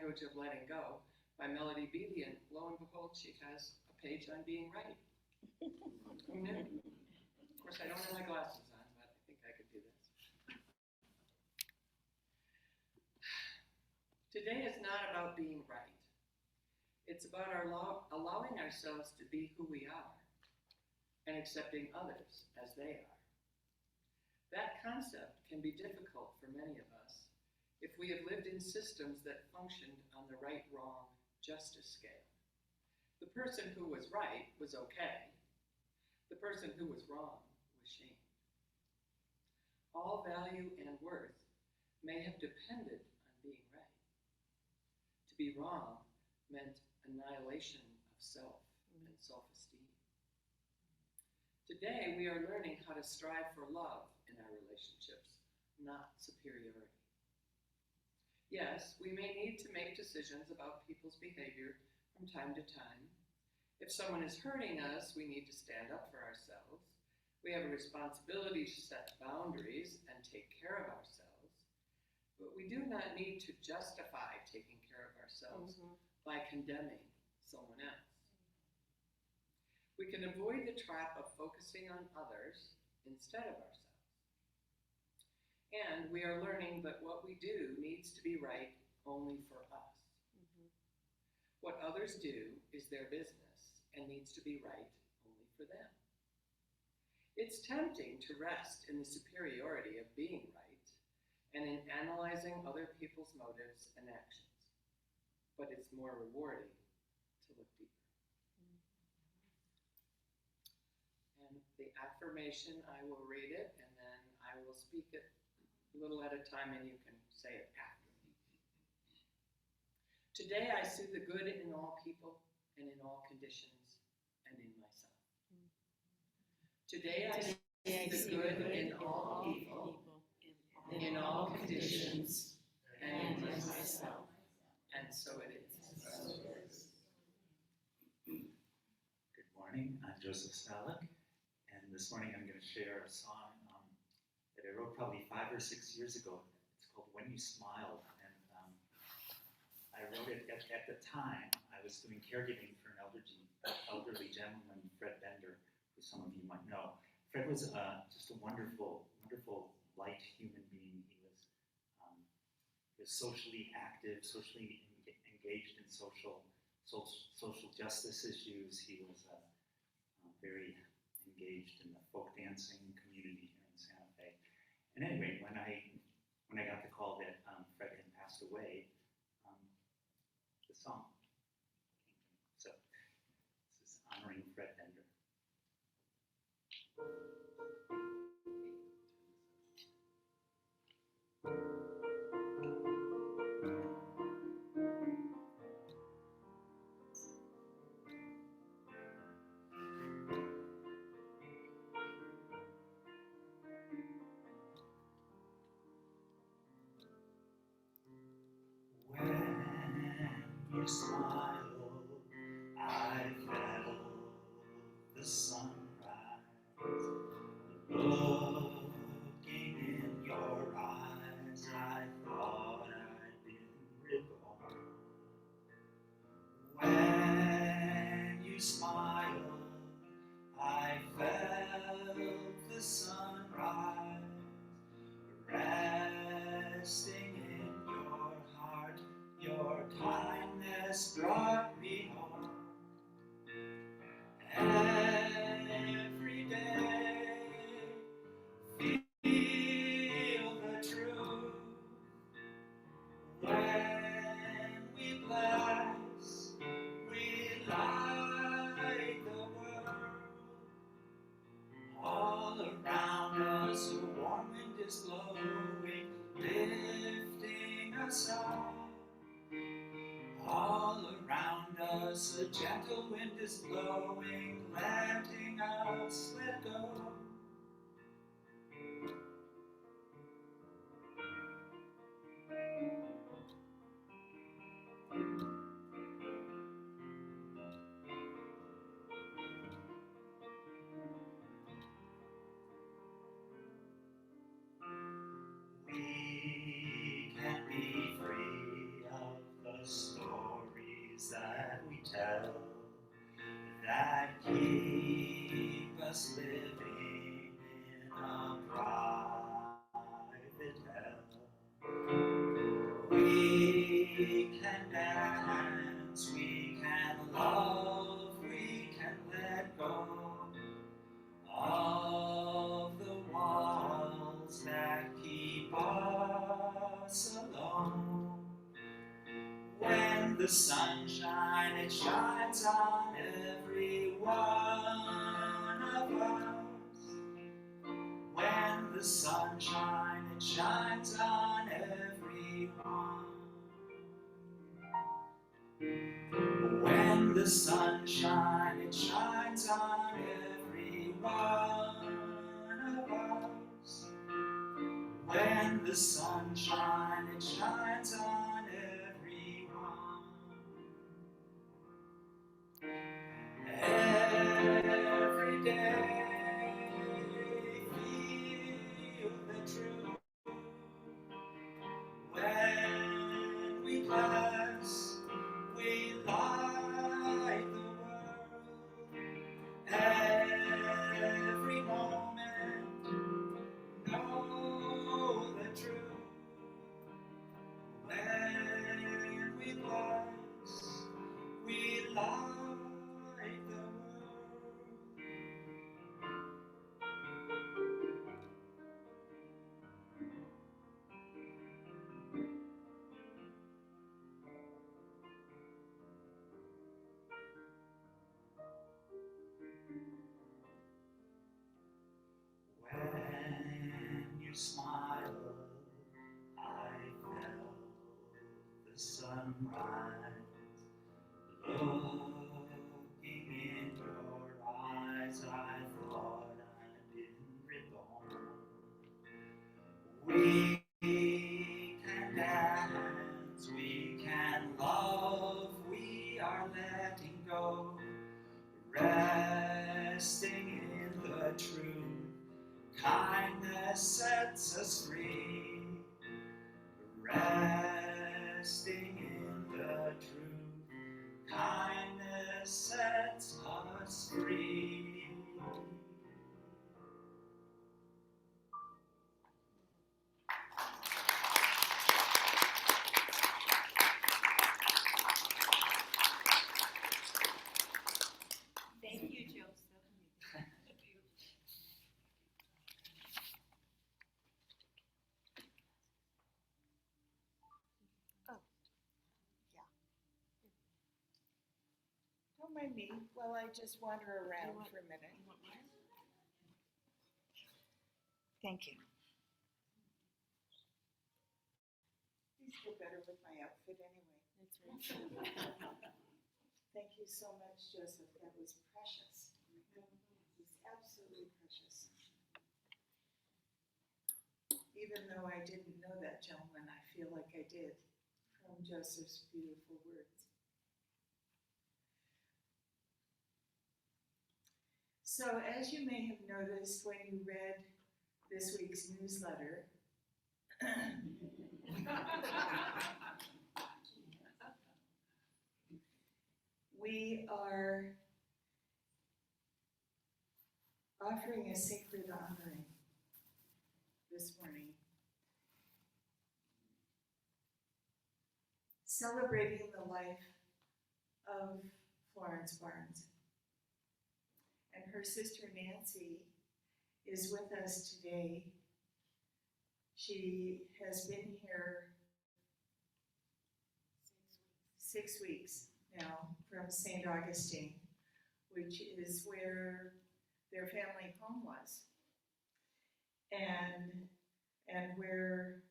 Language of Letting Go by Melody Beattie, and lo and behold, she has a page on being right. Who knew? Of course, I don't have my glasses on, but I think I could do this. Today is not about being right. It's about allowing ourselves to be who we are and accepting others as they are. That concept can be difficult for many of us if we have lived in systems that functioned on the right-wrong justice scale. The person who was right was okay. The person who was wrong was shamed. All value and worth may have depended on being right. To be wrong meant annihilation of self and self-esteem. Today, we are learning how to strive for love in our relationships, not superiority. Yes, we may need to make decisions about people's behavior from time to time. If someone is hurting us, we need to stand up for ourselves. We have a responsibility to set boundaries and take care of ourselves. But we do not need to justify taking care of ourselves by condemning someone else. We can avoid the trap of focusing on others instead of ourselves. And we are learning that what we do needs to be right only for us. What others do is their business and needs to be right only for them. It's tempting to rest in the superiority of being right and in analyzing other people's motives and actions. But it's more rewarding to look deeper. And the affirmation, I will read it and then I will speak it a little at a time, and you can say it after me. Today I see the good in all people and in all conditions and in myself. Today I see the good in all people, in all conditions, and in myself. And so it is. Good morning, I'm Joseph Salack, and this morning I'm going to share a song that I wrote probably 5 or 6 years ago. It's called When You Smiled, and I wrote it at the time. I was doing caregiving for an elderly gentleman, Fred Bender, who some of you might know. Fred was just a wonderful, wonderful, light human being. He was socially active, socially engaged in social justice issues. He was very engaged in the folk dancing community here in Santa Fe. And anyway, when I got the call that Fred had passed away, the song came to me. So this is honoring Fred Bender. When you smiled, I felt the sunrise. Looking in your eyes, I thought I'd been reborn. When you smiled, I felt the sunrise resting in your heart. Your kindness brought me home. Every day, feel the truth. When we bless, we light the world. All around us, a warm wind is blowing, lifting us up. All around us, a gentle wind is blowing, letting us let go. We can be free of the just living in a private hell. We can dance, we can love, we can let go of the walls that keep us alone. When the sunshine, it shines on every one of us. When the sunshine, it shines on everyone. When the sunshine, it shines on every one of us. When the sunshine, it shines on everyone. Every day, feel the truth. When we bless, we light the world. Every moment, know the truth. When we bless, we light the world. When you smile, I felt the sunrise. Looking in your eyes, I thought I'd been reborn. We can dance, we can love, we are letting go, resting in the truth. Kindness sets us free, resting in the truth. Kindness sets us free. Thank you, Joseph. Don't mind me while I just wander around for a minute. Thank you. These go better with my outfit anyway. That's right. Thank you so much, Joseph. That was precious. It was absolutely precious. Even though I didn't know that gentleman, I feel like I did from Joseph's beautiful words. So as you may have noticed when you read this week's newsletter, we are offering a sacred honoring this morning, celebrating the life of Florence Barnes. And her sister Nancy is with us today. She has been here 6 weeks now from St. Augustine, which is where their family home was, and where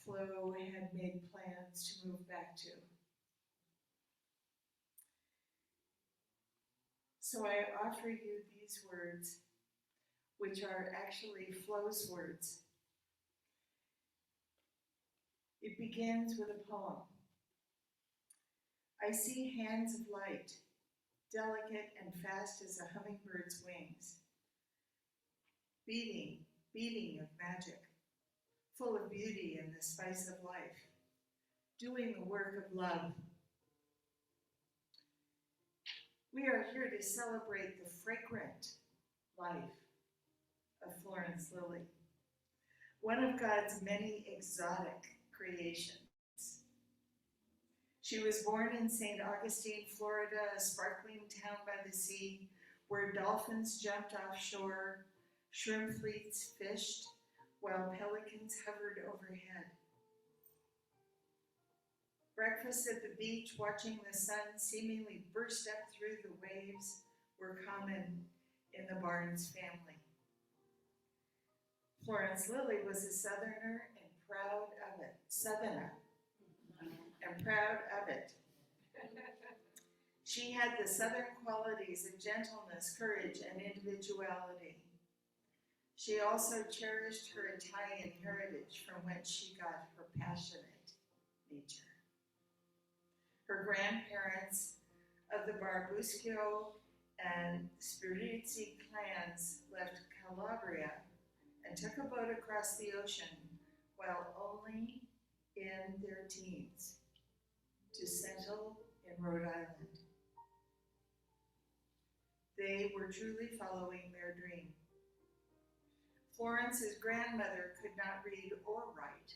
Flo had made plans to move back to. So I offer you these words, which are actually Flo's words. It begins with a poem. I see hands of light, delicate and fast as a hummingbird's wings, beating of magic, full of beauty and the spice of life, doing the work of love. We are here to celebrate the fragrant life of Florence Lilly, one of God's many exotic creations. She was born in St. Augustine, Florida, a sparkling town by the sea where dolphins jumped offshore, shrimp fleets fished, while pelicans hovered overhead. Breakfasts at the beach, watching the sun seemingly burst up through the waves, were common in the Barnes family. Florence Lilly was a Southerner and proud of it. She had the Southern qualities of gentleness, courage, and individuality. She also cherished her Italian heritage from whence she got her passionate nature. Her grandparents of the Barbuschio and Spirizzi clans left Calabria and took a boat across the ocean while only in their teens to settle in Rhode Island. They were truly following their dream. Florence's grandmother could not read or write.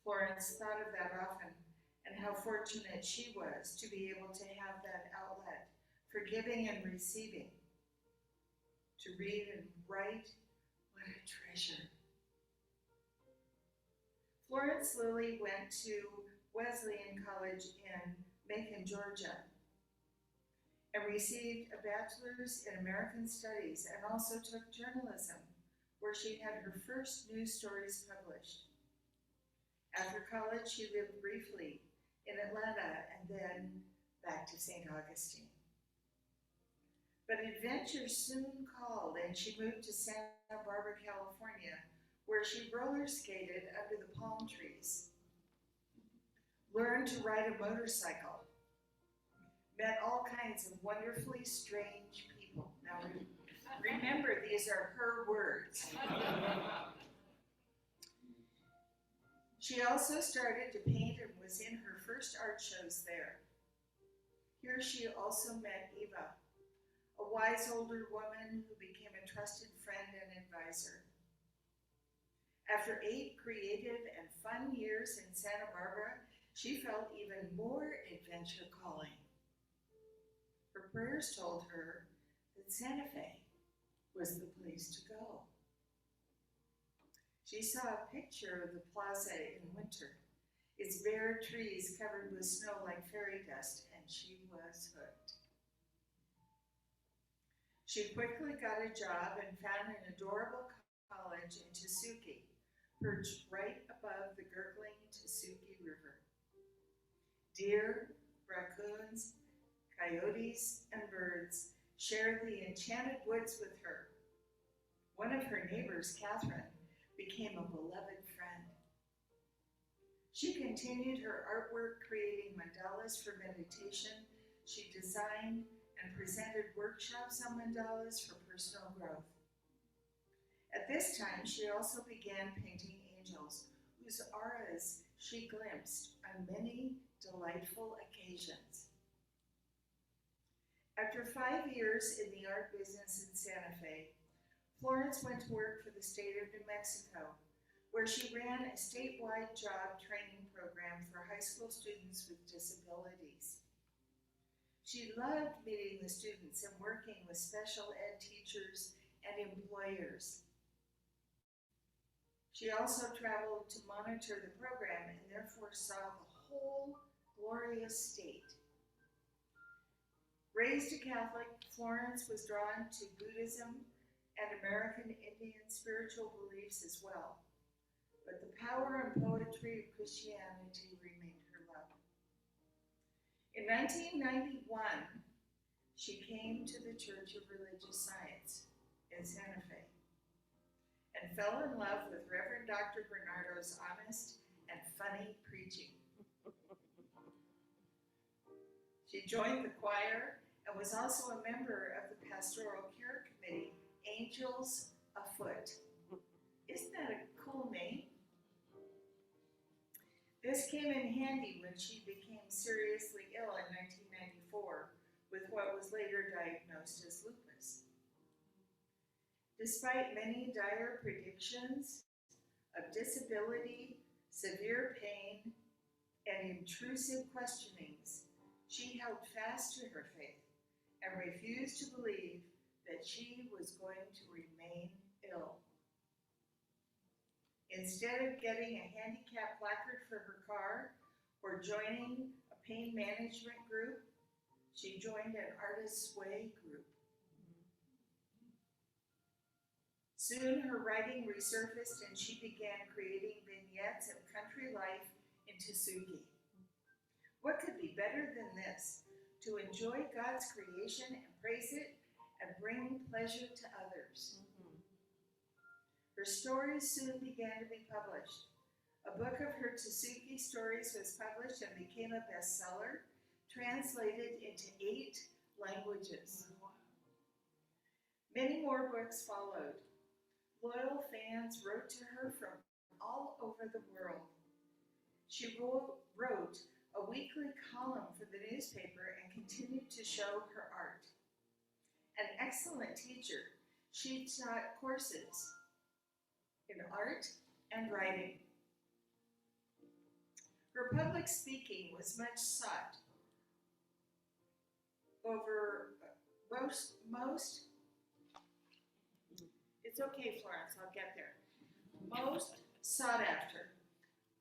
Florence thought of that often and how fortunate she was to be able to have that outlet for giving and receiving. To read and write, what a treasure. Florence Lilly went to Wesleyan College in Macon, Georgia, and received a bachelor's in American Studies and also took journalism, where she had her first news stories published. After college, she lived briefly in Atlanta and then back to St. Augustine. But adventure soon called, and she moved to Santa Barbara, California, where she roller skated under the palm trees, learned to ride a motorcycle, met all kinds of wonderfully strange people. Now remember, these are her words. She also started to paint and was in her first art shows there. Here she also met Eva, a wise older woman who became a trusted friend and advisor. After 8 creative and fun years in Santa Barbara, she felt even more adventure calling. Her prayers told her that Santa Fe was the place to go. She saw a picture of the plaza in winter, its bare trees covered with snow like fairy dust, and she was hooked. She quickly got a job and found an adorable college in Tasuki, perched right above the gurgling Tasuki River. Deer, raccoons, coyotes, and birds shared the enchanted woods with her. One of her neighbors, Catherine, became a beloved friend. She continued her artwork, creating mandalas for meditation. She designed and presented workshops on mandalas for personal growth. At this time, she also began painting angels, whose auras she glimpsed on many delightful occasions. After 5 years in the art business in Santa Fe, Florence went to work for the state of New Mexico, where she ran a statewide job training program for high school students with disabilities. She loved meeting the students and working with special ed teachers and employers. She also traveled to monitor the program and therefore saw the whole glorious state. Raised a Catholic, Florence was drawn to Buddhism and American Indian spiritual beliefs as well. But the power and poetry of Christianity remained her love. In 1991, she came to the Church of Religious Science in Santa Fe and fell in love with Reverend Dr. Bernardo's honest and funny preaching. She joined the choir and was also a member of the Pastoral Care Committee, Angels Afoot. Isn't that a cool name? This came in handy when she became seriously ill in 1994 with what was later diagnosed as lupus. Despite many dire predictions of disability, severe pain, and intrusive questionings, she held fast to her faith and refused to believe that she was going to remain ill. Instead of getting a handicap placard for her car or joining a pain management group, she joined an artist's way group. Soon her writing resurfaced and she began creating vignettes of country life in Tsuki. What could be better than this? To enjoy God's creation and praise it and bring pleasure to others. Her stories soon began to be published. A book of her Tsuki stories was published and became a bestseller, translated into 8 languages. Many more books followed. Loyal fans wrote to her from all over the world. She wrote a weekly column for the newspaper and continued to show her art. An excellent teacher, she taught courses in art and writing. Her public speaking was much sought over most, it's okay, Florence, I'll get there. Most sought after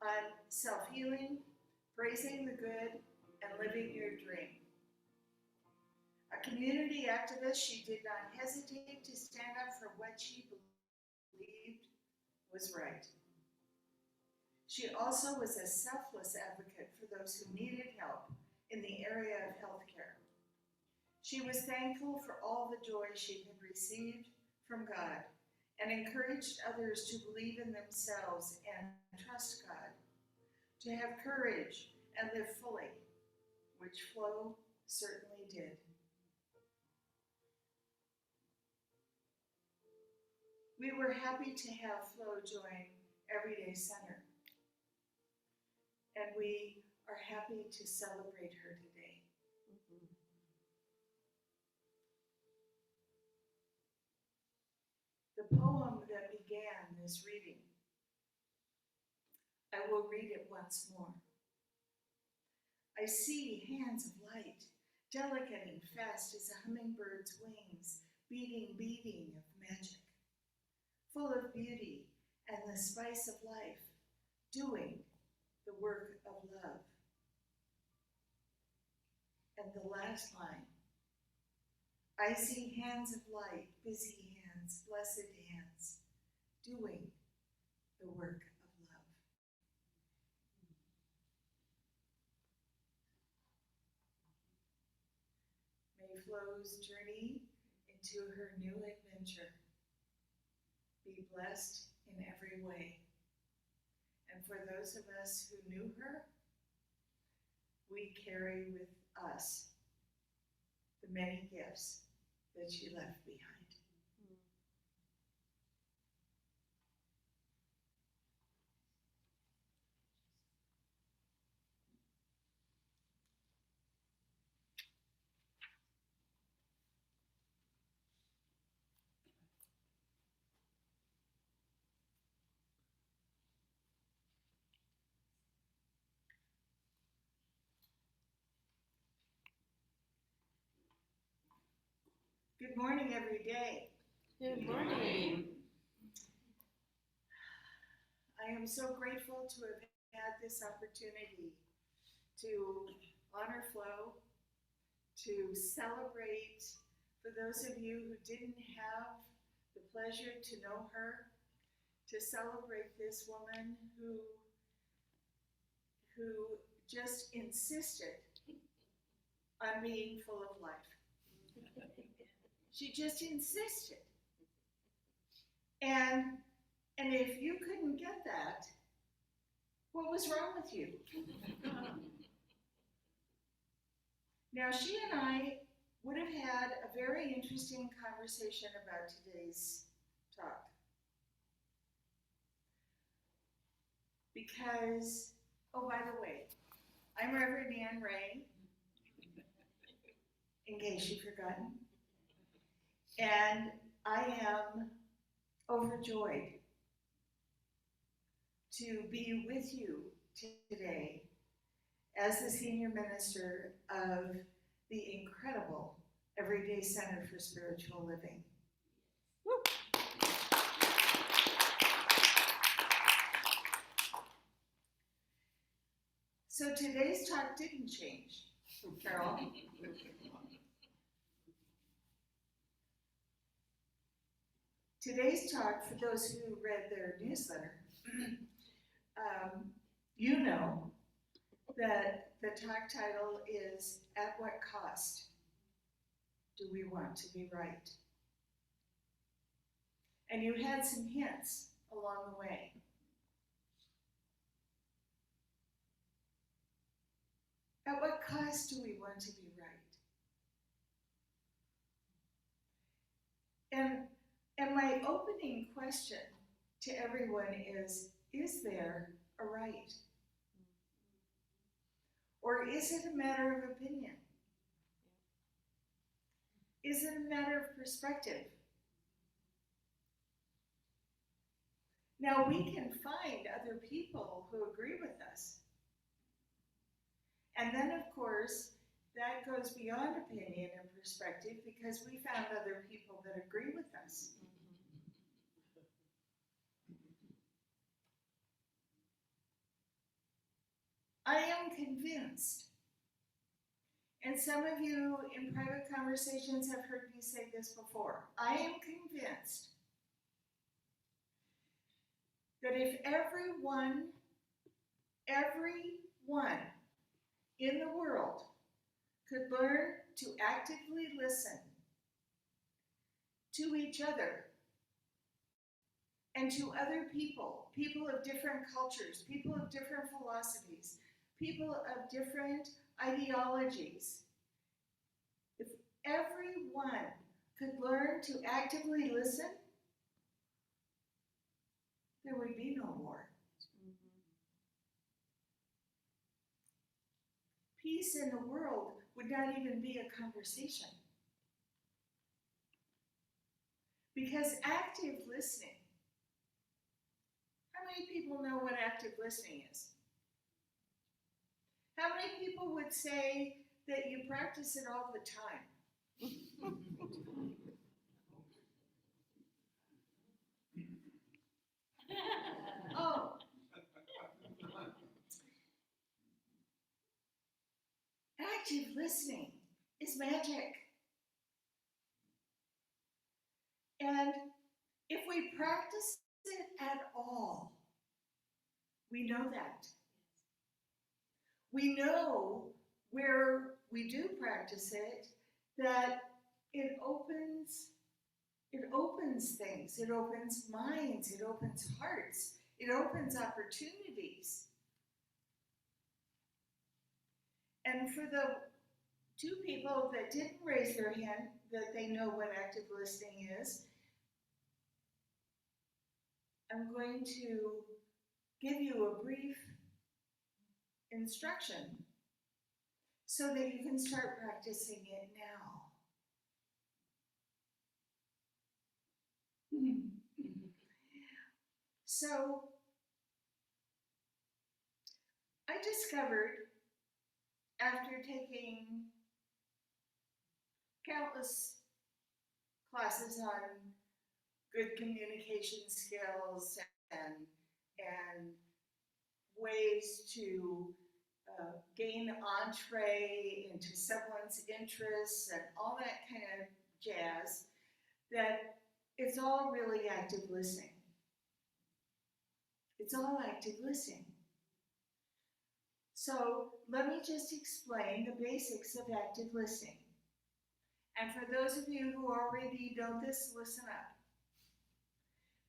on self-healing, praising the good, and living your dream. A community activist, she did not hesitate to stand up for what she believed was right. She also was a selfless advocate for those who needed help in the area of healthcare. She was thankful for all the joy she had received from God and encouraged others to believe in themselves and trust God, to have courage and live fully, which Flo certainly did. We were happy to have Flo join Everyday Center, and we are happy to celebrate her today. The poem that began this reading, I will read it once more. I see hands of light, delicate and fast as a hummingbird's wings, beating of magic, full of beauty and the spice of life, doing the work of love. And the last line, I see hands of light, busy hands, blessed hands, doing the work of love. May Flo's journey into her new adventure be blessed in every way. And for those of us who knew her, we carry with us the many gifts that she left behind. Good morning, every day. Good morning. I am so grateful to have had this opportunity to honor Flo, to celebrate, for those of you who didn't have the pleasure to know her, to celebrate this woman who just insisted on being full of life. She just insisted. And if you couldn't get that, what was wrong with you? Now, she and I would have had a very interesting conversation about today's talk. Because, oh, by the way, I'm Reverend Ann Ray, in case you've forgotten. And I am overjoyed to be with you today as the senior minister of the incredible Everyday Center for Spiritual Living. So today's talk didn't change, Carol. Today's talk, for those who read their newsletter, you know that the talk title is At What Cost Do We Want to Be Right? And you had some hints along the way. At what cost do we want to be right? And my opening question to everyone is there a right? Or is it a matter of opinion? Is it a matter of perspective? Now, we can find other people who agree with us. And then, of course, that goes beyond opinion and perspective because we found other people that agree with us. I am convinced, and some of you in private conversations have heard me say this before, I am convinced that if everyone in the world could learn to actively listen to each other and to other people, people of different cultures, people of different philosophies, people of different ideologies, if everyone could learn to actively listen, there would be no war. Peace in the world would not even be a conversation. Because active listening, how many people know what active listening is? How many people would say that you practice it all the time? Oh. Active listening is magic. And if we practice it at all, we know that. We know where we do practice it, that it opens things, it opens minds, it opens hearts, it opens opportunities. And for the two people that didn't raise their hand, that they know what active listening is, I'm going to give you a brief instruction so that you can start practicing it now. So, I discovered, after taking countless classes on good communication skills and ways to gain entree into someone's interests and all that kind of jazz, that it's all really active listening. It's all active listening. So let me just explain the basics of active listening. And for those of you who already know this, listen up.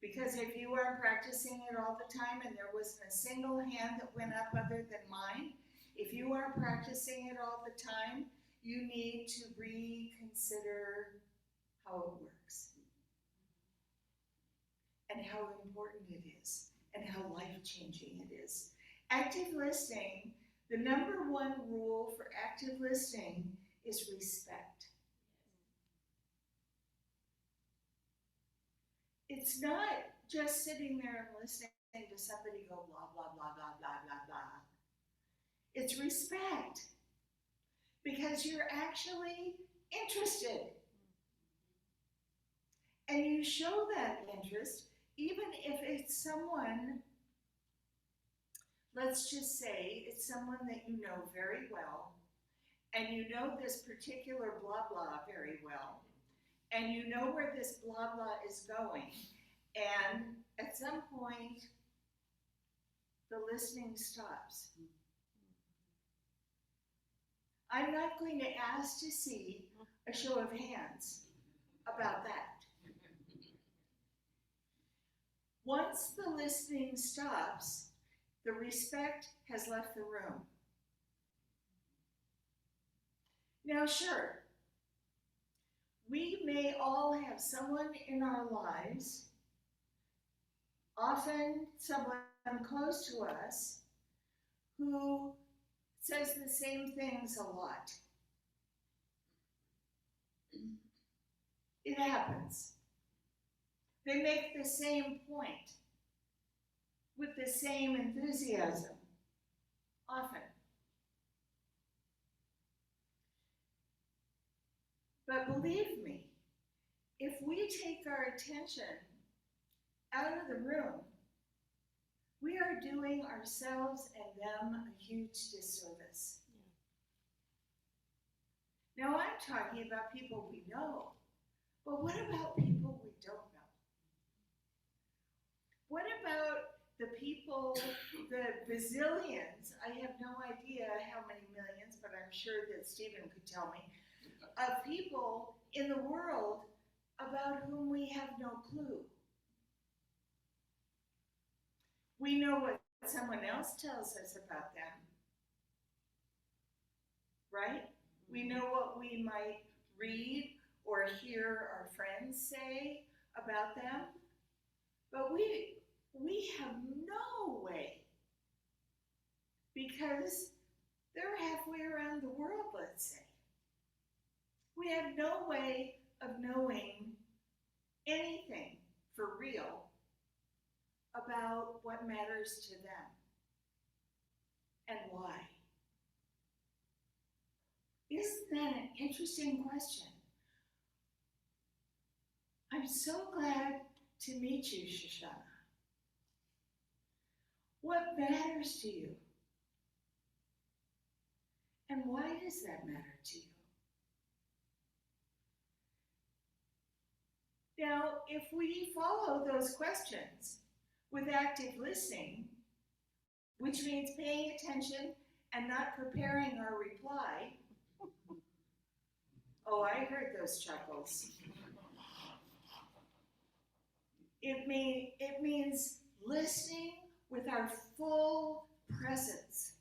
Because if you are practicing it all the time and there wasn't a single hand that went up other than mine, if you are practicing it all the time, you need to reconsider how it works and how important it is and how life-changing it is. Active listening, the number one rule for active listening is respect. it's not just sitting there and listening to somebody go blah, blah, blah, blah, blah, blah, blah. It's respect. Because you're actually interested. And you show that interest even if it's someone, let's just say it's someone that you know very well, and you know this particular blah blah very well, and you know where this blah blah is going, and at some point the listening stops. I'm not going to ask to see a show of hands about that. Once the listening stops, the respect has left the room. Now, sure, we may all have someone in our lives, often someone close to us, who says the same things a lot. It happens. They make the same point with the same enthusiasm, often. But believe me, if we take our attention out of the room, we are doing ourselves and them a huge disservice. Now I'm talking about people we know, but what about people we don't know? What about the people, the bazillions, I have no idea how many millions, but I'm sure that Stephen could tell me, of people in the world about whom we have no clue. We know what someone else tells us about them, right? We know what we might read or hear our friends say about them, but we have no way, because they're halfway around the world, let's say. We have no way of knowing anything for real about what matters to them and why. Isn't that an interesting question? I'm so glad to meet you, Shoshana. What matters to you? And why does that matter to you? Now, if we follow those questions with active listening, which means paying attention and not preparing our reply, oh, I heard those chuckles. It means listening with our full presence.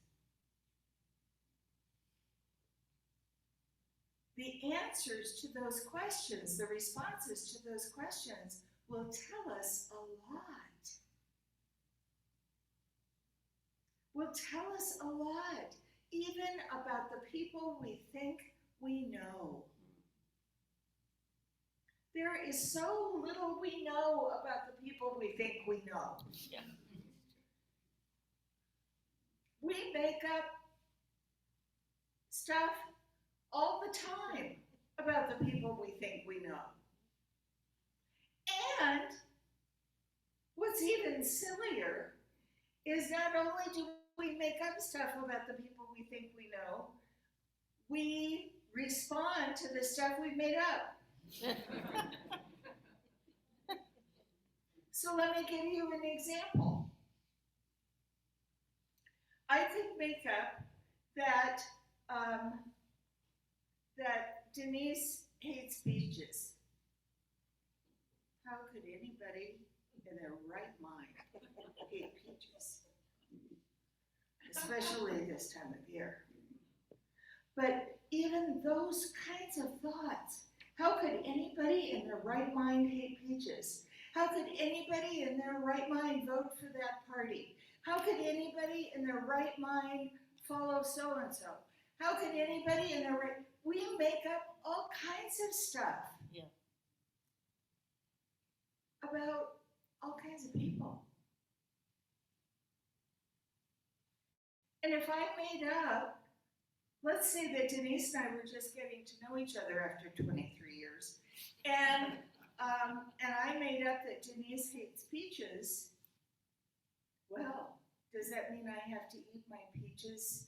The answers to those questions, the responses to those questions will tell us a lot. Will tell us a lot, even about the people we think we know. There is so little we know about the people we think we know. Yeah. We make up stuff all the time about the people we think we know. And what's even sillier is not only do we make up stuff about the people we think we know, we respond to the stuff we've made up. So let me give you an example. I could make up that that Denise hates beaches. How could anybody in their right mind hate beaches? Especially this time of year. But even those kinds of thoughts, how could anybody in their right mind hate peaches? How could anybody in their right mind vote for that party? How could anybody in their right mind follow so-and-so? How could anybody in their right... We make up all kinds of stuff. Yeah. about all kinds of people. And if I made up, let's say that Denise and I were just getting to know each other after 23 years, and I made up that Denise hates peaches, well, does that mean I have to eat my peaches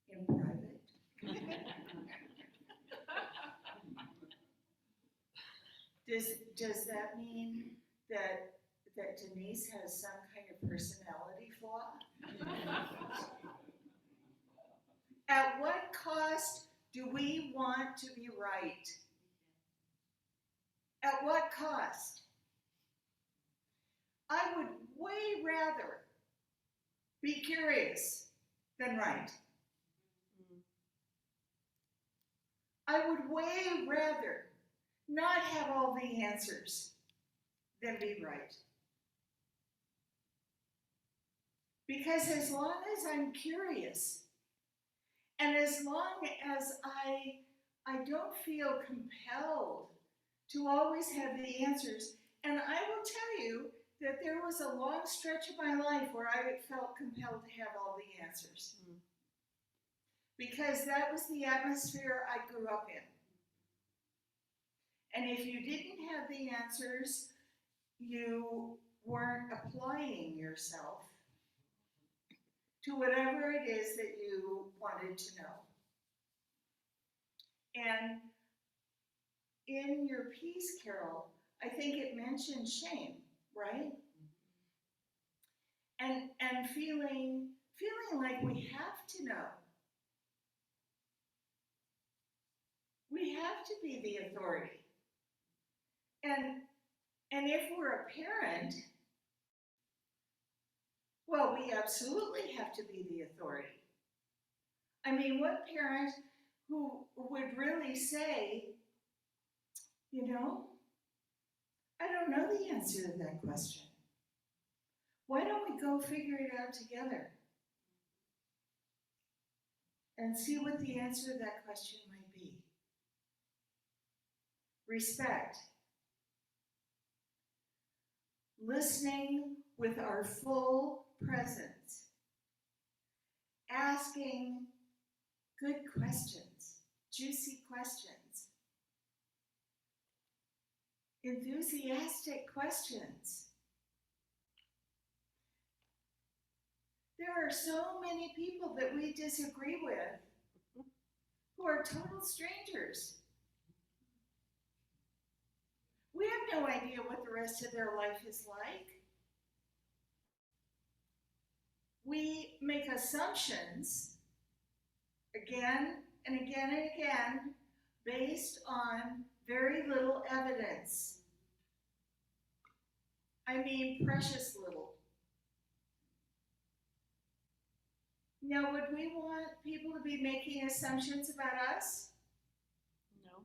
in private? Does that mean that Denise has some kind of personality flaw? At what cost do we want to be right? At what cost? I would way rather be curious than right. I would way rather not have all the answers than be right. Because as long as I'm curious, and as long as I don't feel compelled to always have the answers, and I will tell you that there was a long stretch of my life where I felt compelled to have all the answers. Because that was the atmosphere I grew up in. And if you didn't have the answers, you weren't applying yourself to whatever it is that you wanted to know. And in your piece, Carol, I think it mentioned shame, right? And feeling like we have to know. We have to be the authority. And if we're a parent, well, we absolutely have to be the authority. I mean, what parent who would really say, you know, I don't know the answer to that question. Why don't we go figure it out together and see what the answer to that question might be? Respect. Listening with our full presence. Asking good questions, juicy questions. Enthusiastic questions. There are so many people that we disagree with who are total strangers. We have no idea what the rest of their life is like. We make assumptions again and again and again based on very little evidence. I mean, precious little. Now, would we want people to be making assumptions about us? No.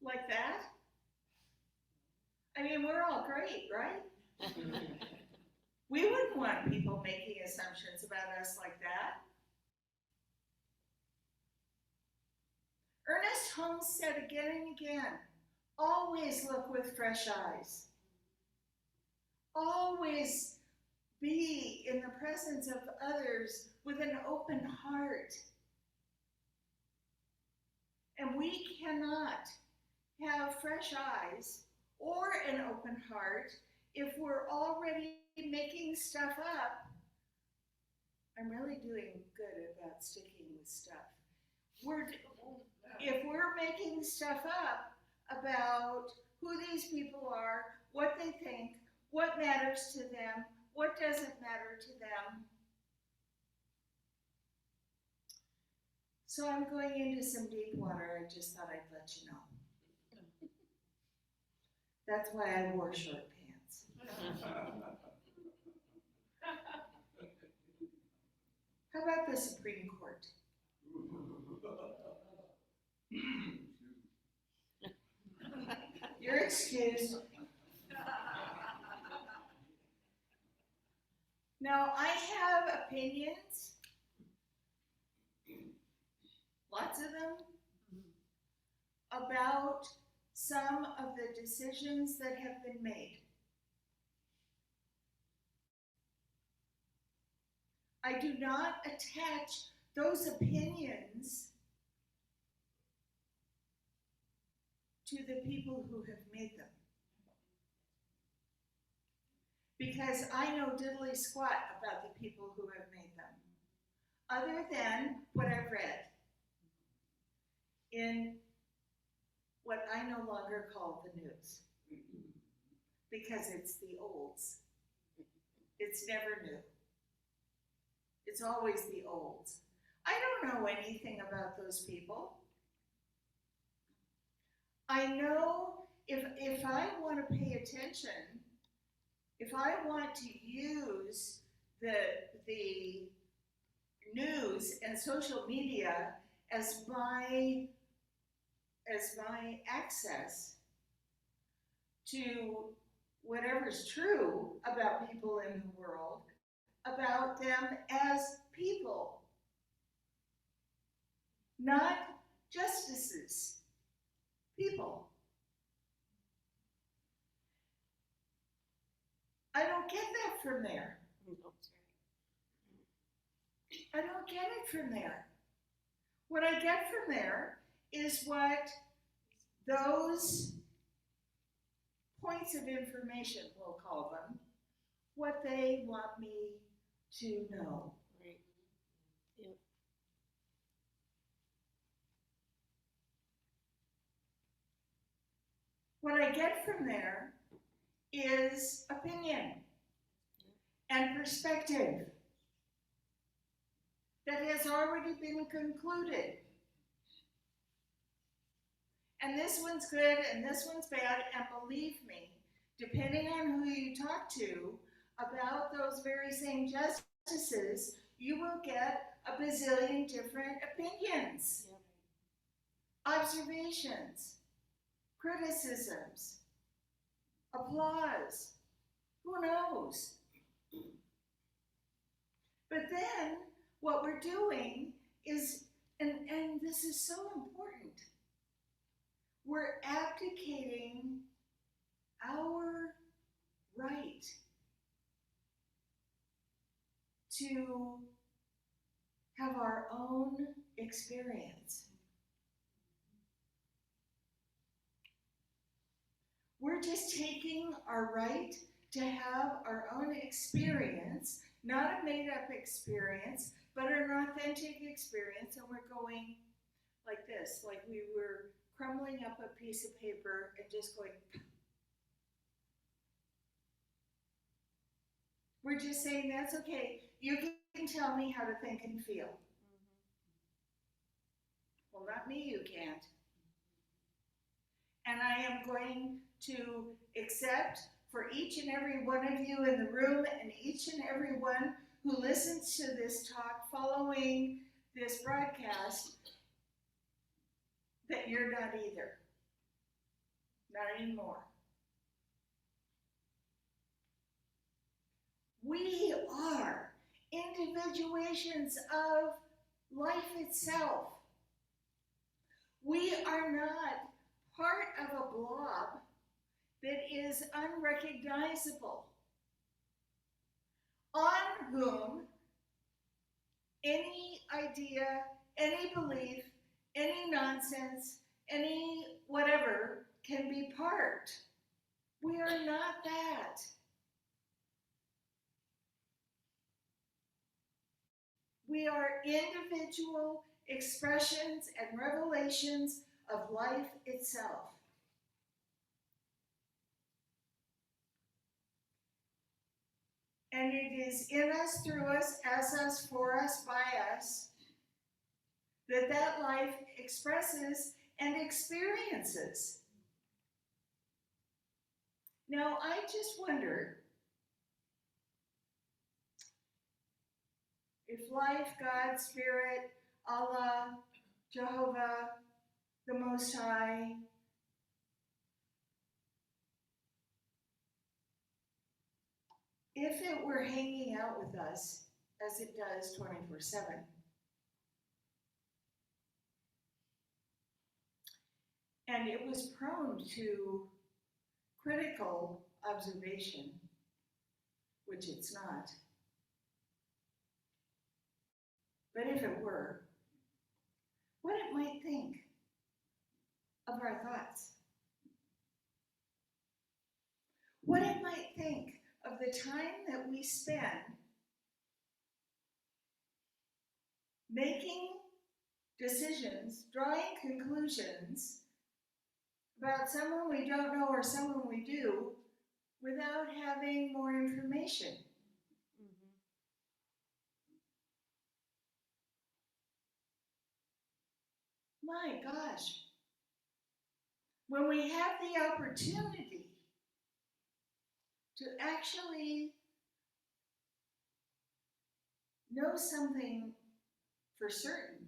Like that? I mean, we're all great, right? We wouldn't want people making assumptions about us like that. Ernest Holmes said again and again, always look with fresh eyes. Always be in the presence of others with an open heart. And we cannot have fresh eyes or an open heart if we're already making stuff up. I'm really doing good about sticking with stuff. If we're making stuff up about who these people are, what they think, what matters to them, what doesn't matter to them. So I'm going into some deep water. I just thought I'd let you know. That's why I wore short pants. How about the Supreme Court? You're excused. Now, I have opinions, lots of them, about some of the decisions that have been made. I do not attach those opinions to the people who have made them. Because I know diddly squat about the people who have made them, other than what I've read in what I no longer call the news, because it's the olds. It's never new. It's always the olds. I don't know anything about those people. I know if I want to pay attention, if I want to use the news and social media as my access to whatever's true about people in the world, about them as people, not justices, people. I don't get that from there. I don't get it from there. What I get from there is what those points of information, we'll call them, what they want me to know. Right. Yep. What I get from there is opinion and perspective that has already been concluded. And this one's good and this one's bad, and believe me, depending on who you talk to about those very same justices, you will get a bazillion different opinions, observations, criticisms, applause, who knows? But then what we're doing is, and this is so important, we're abdicating our right to have our own experience. We're just taking our right to have our own experience, not a made-up experience, but an authentic experience, and we're going like this, like we were crumbling up a piece of paper and just going. We're just saying, that's okay. You can tell me how to think and feel. Well, not me, you can't. And I am going to accept for each and every one of you in the room and each and every one who listens to this talk following this broadcast that you're not either. Not anymore. We are individuations of life itself. We are not part of a blob that is unrecognizable, on whom any idea, any belief, any nonsense, any whatever can be part. We are not that. We are individual expressions and revelations of life itself. And it is in us, through us, as us, for us, by us, that life expresses and experiences. Now, I just wonder if life, God, Spirit, Allah, Jehovah, the Most High, if it were hanging out with us, as it does 24/7, And it was prone to critical observation, which it's not. But if it were, what it might think of our thoughts. What it might think of the time that we spend making decisions, drawing conclusions about someone we don't know or someone we do without having more information. My gosh, when we have the opportunity to actually know something for certain,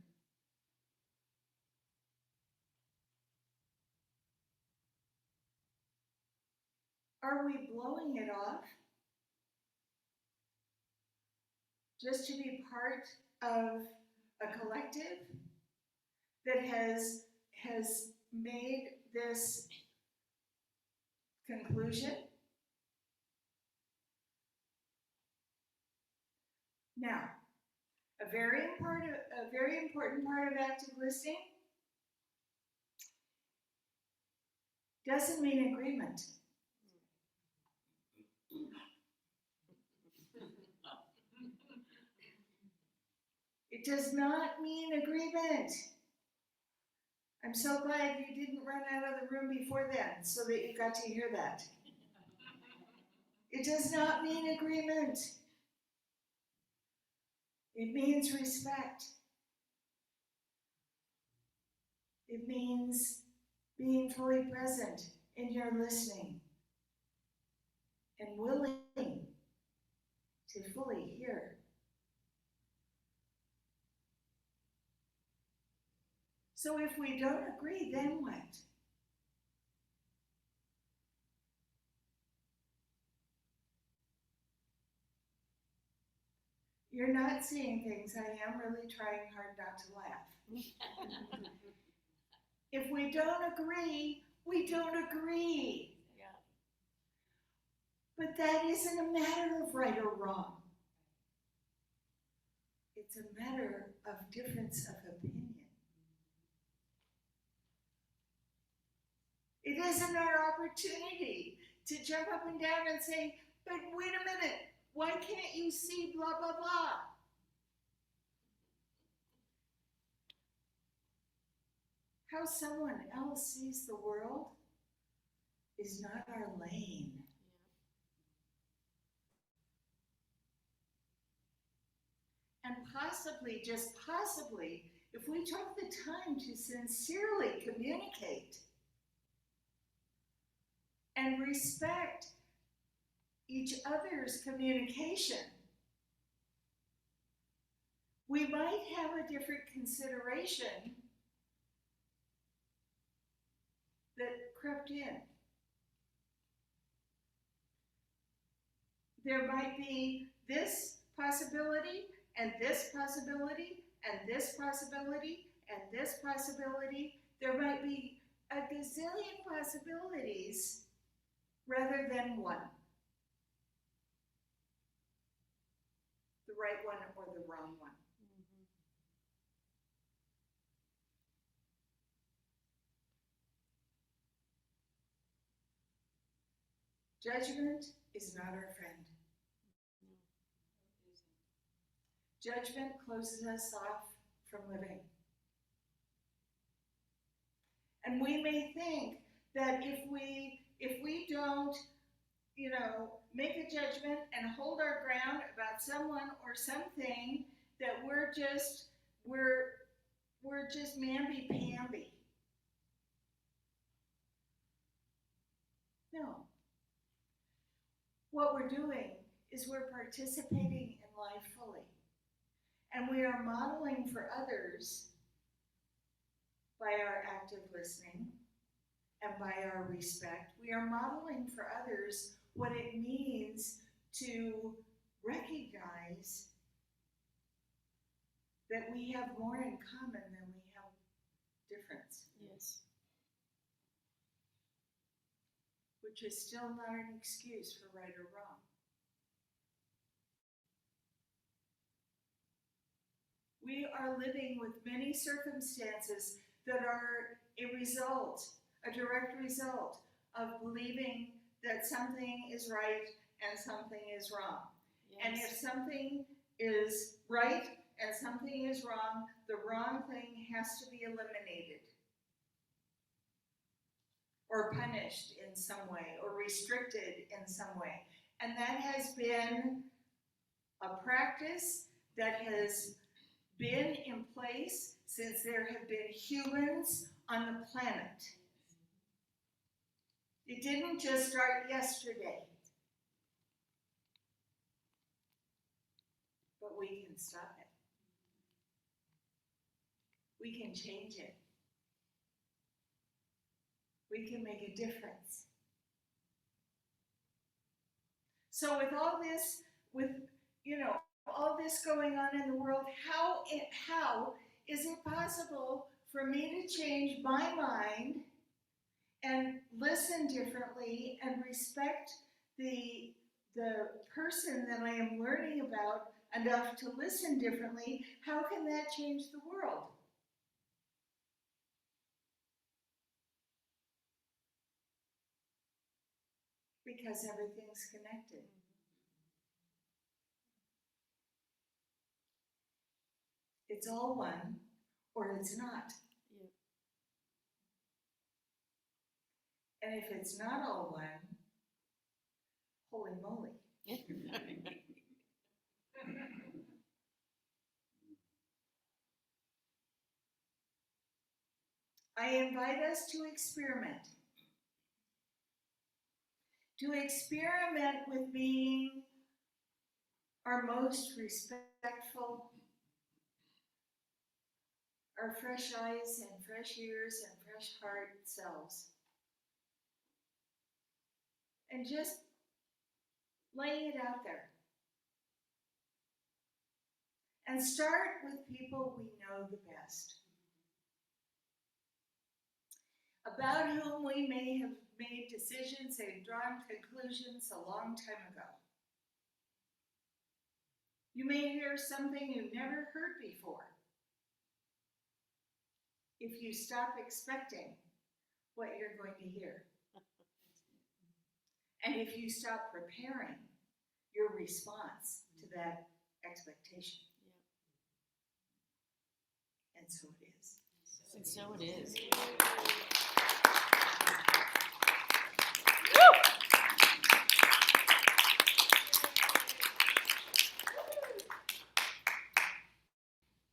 are we blowing it off just to be part of a collective that has made this conclusion? Now, a very important part of active listening doesn't mean agreement. It does not mean agreement. I'm so glad you didn't run out of the room before then so that you got to hear that. It does not mean agreement. It means respect. It means being fully present in your listening and willing to fully hear. So if we don't agree, then what? You're not seeing things. I am really trying hard not to laugh. If we don't agree, we don't agree. Yeah. But that isn't a matter of right or wrong. It's a matter of difference of opinion. It isn't our opportunity to jump up and down and say, but wait a minute, why can't you see blah, blah, blah? How someone else sees the world is not our lane. And possibly, just possibly, if we took the time to sincerely communicate and respect each other's communication, we might have a different consideration that crept in. There might be this possibility, and this possibility, and this possibility, and this possibility. There might be a gazillion possibilities rather than one. The right one or the wrong one. Judgment is not our friend. Judgment closes us off from living. And we may think that if we don't, make a judgment and hold our ground about someone or something, that we're just mamby-pamby. No. What we're doing is we're participating in life fully. And we are modeling for others by our active listening and by our respect. We are modeling for others what it means to recognize that we have more in common than we have difference. Yes. which is still not an excuse for right or wrong. We are living with many circumstances that are a direct result of believing that something is right and something is wrong. And if something is right and something is wrong, the wrong thing has to be eliminated or punished in some way or restricted in some way. And that has been a practice that has been in place since there have been humans on the planet. It didn't just start yesterday. But we can stop it. We can change it. We can make a difference. So with all this, all this going on in the world, how is it possible for me to change my mind and listen differently and respect the person that I am learning about enough to listen differently? How can that change the world? Because everything's connected. It's all one, or it's not. Yeah. And if it's not all one, holy moly. I invite us to experiment. To experiment with being our most respectful, our fresh eyes and fresh ears and fresh heart selves. And just laying it out there. And start with people we know the best, about whom we may have made decisions and drawn conclusions a long time ago. You may hear something you've never heard before if you stop expecting what you're going to hear. And if you stop preparing your response to that expectation. Yeah. And so it is. And so it is.